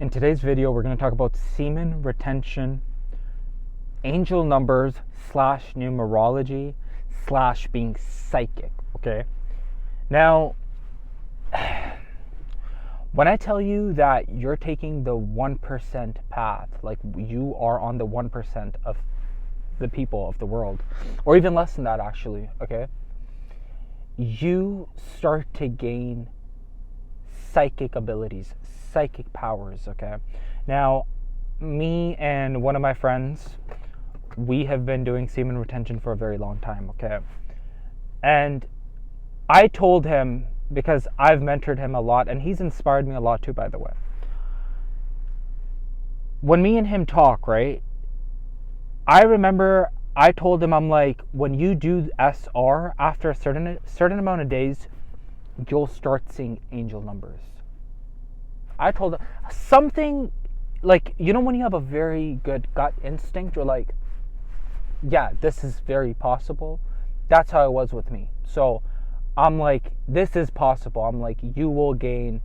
In today's video, we're going to talk about semen retention, angel numbers / numerology / being psychic. Okay. Now, when I tell you that you're taking the 1% path, like you are on the 1% of the people of the world, or even less than that, actually, okay, you start to gain psychic abilities, psychic powers, okay? Now, me and one of my friends, we have been doing semen retention for a very long time, okay? And I told him, because I've mentored him a lot, and he's inspired me a lot too, by the way. When me and him talk, right, I remember I told him, I'm like, when you do SR, after a certain amount of days, you'll start seeing angel numbers. I told him something like, you know, when you have a very good gut instinct, you're like, yeah, this is very possible. That's how it was with me. So I'm like, this is possible. I'm like, you will gain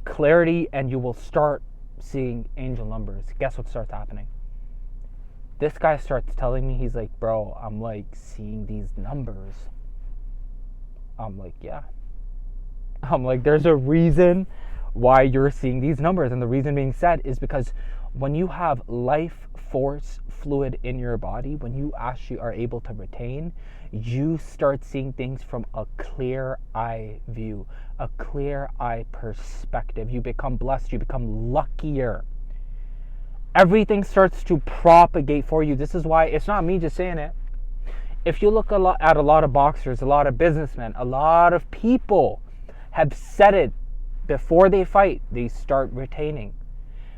clarity and you will start seeing angel numbers. Guess what starts happening? This guy starts telling me, he's like, bro, I'm like seeing these numbers. I'm like, yeah. I'm like, there's a reason why you're seeing these numbers. And the reason being said is because when you have life force fluid in your body, when you actually are able to retain, you start seeing things from a clear eye view, a clear eye perspective. You become blessed, you become luckier. Everything starts to propagate for you. This is why it's not me just saying it. If you look at a lot of boxers, a lot of businessmen, a lot of people have said it. Before they fight, they start retaining.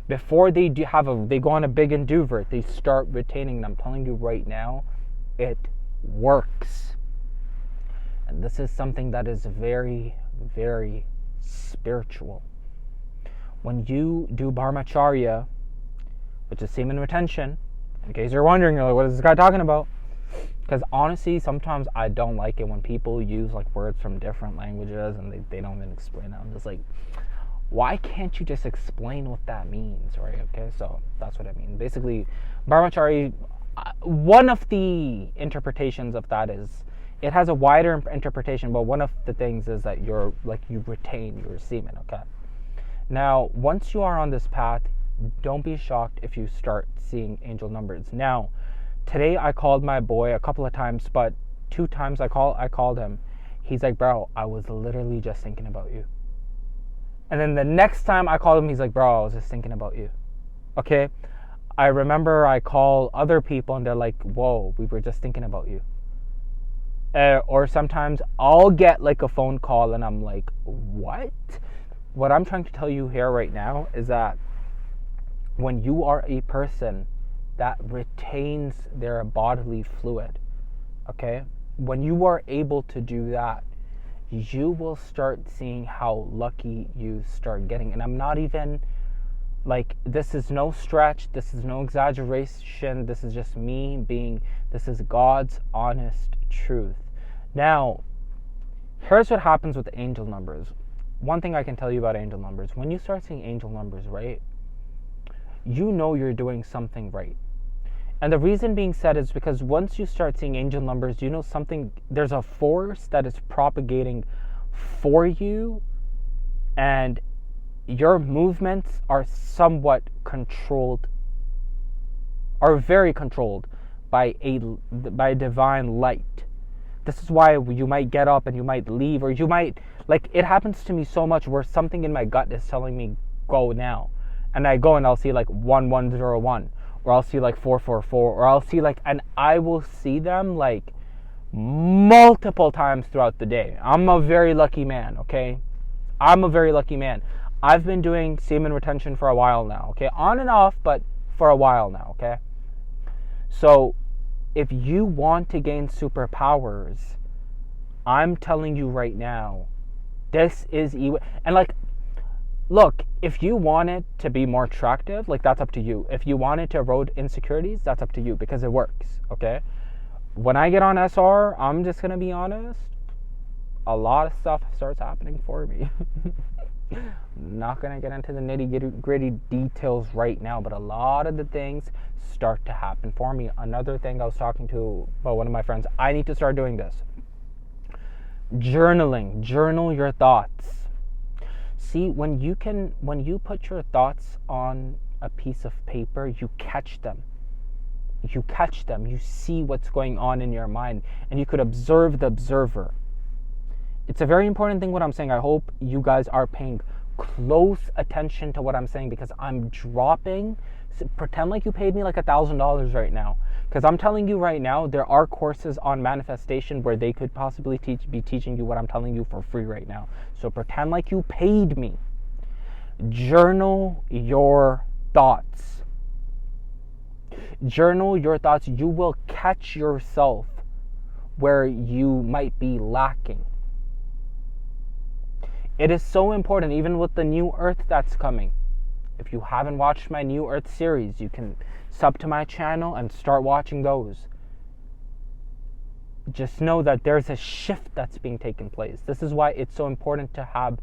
Before they go on a big endeavor, they start retaining. And I'm telling you right now, it works. And this is something that is very, very spiritual. When you do brahmacharya, which is semen retention, in case you're wondering, you're like, what is this guy talking about? Because honestly, sometimes I don't like it when people use like words from different languages and they don't even explain it. I'm just like, why can't you just explain what that means, right? Okay, so that's what I mean. Basically, brahmachari, one of the interpretations of that is, it has a wider interpretation, but one of the things is that you retain your semen, okay? Now, once you are on this path, don't be shocked if you start seeing angel numbers. Now, today I called my boy a couple of times, but 2 times I called him. He's like, bro, I was literally just thinking about you. And then the next time I called him, he's like, bro, I was just thinking about you. Okay? I remember I call other people and they're like, whoa, we were just thinking about you. Or sometimes I'll get like a phone call and I'm like, what? What I'm trying to tell you here right now is that when you are a person that retains their bodily fluid, okay, when you are able to do that, you will start seeing how lucky you start getting. And I'm not even like, this is no stretch, this is no exaggeration, this is just me this is God's honest truth. Now, here's what happens with the angel numbers. One thing I can tell you about angel numbers, when you start seeing angel numbers, right, you know you're doing something right. And the reason being said is because once you start seeing angel numbers, you know something, there's a force that is propagating for you, and your movements are somewhat controlled, are very controlled by divine light. This is why you might get up and you might leave, or you might, like, it happens to me so much where something in my gut is telling me, go now. And I go and I'll see like 1101, or I'll see like 444, or I'll see like, and I will see them like multiple times throughout the day. I'm a very lucky man, okay? I'm a very lucky man. I've been doing semen retention for a while now, okay? On and off, but for a while now, okay? So if you want to gain superpowers, I'm telling you right now, this is, and like, look, if you want it to be more attractive, like, that's up to you. If you want it to erode insecurities, that's up to you, because it works, okay? When I get on SR, I'm just going to be honest, a lot of stuff starts happening for me. Not going to get into the nitty gritty details right now, but a lot of the things start to happen for me. Another thing I was talking to about one of my friends, I need to start doing this. Journaling. Journal your thoughts. See, when you put your thoughts on a piece of paper, you catch them. You see what's going on in your mind, and you could observe the observer. It's a very important thing what I'm saying. I hope you guys are paying close attention to what I'm saying, because I'm dropping. Pretend like you paid me like $1,000 right now, because I'm telling you right now, there are courses on manifestation where they could possibly be teaching you what I'm telling you for free right now. So pretend like you paid me. Journal your thoughts. Journal your thoughts. You will catch yourself where you might be lacking. It is so important, even with the new earth that's coming. If you haven't watched my new earth series, you can sub to my channel and start watching those. Just know that there's a shift that's being taken place. This is why it's so important to have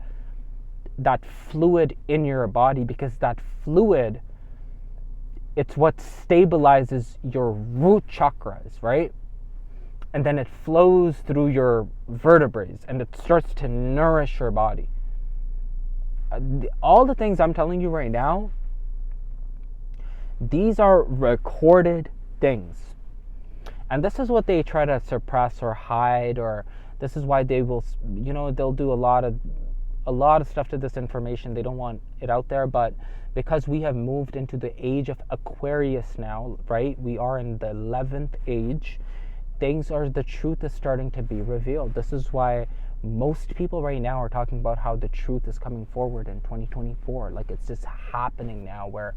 that fluid in your body, because that fluid, it's what stabilizes your root chakras, right? And then it flows through your vertebrae and it starts to nourish your body. All the things I'm telling you right now, these are recorded things. And this is what they try to suppress or hide, or this is why they will, they'll do a lot of stuff to this information. They don't want it out there, but because we have moved into the age of Aquarius now, right? We are in the 11th age. The truth is starting to be revealed. This is why most people right now are talking about how the truth is coming forward in 2024. Like, it's just happening now where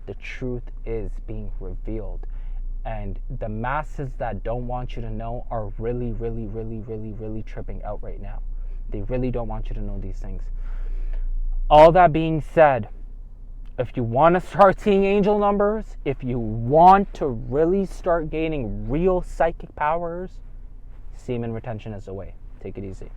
the truth is being revealed. And the masses that don't want you to know are really, really, really, really, really tripping out right now. They really don't want you to know these things. All that being said, if you want to start seeing angel numbers, if you want to really start gaining real psychic powers, semen retention is the way. Take it easy.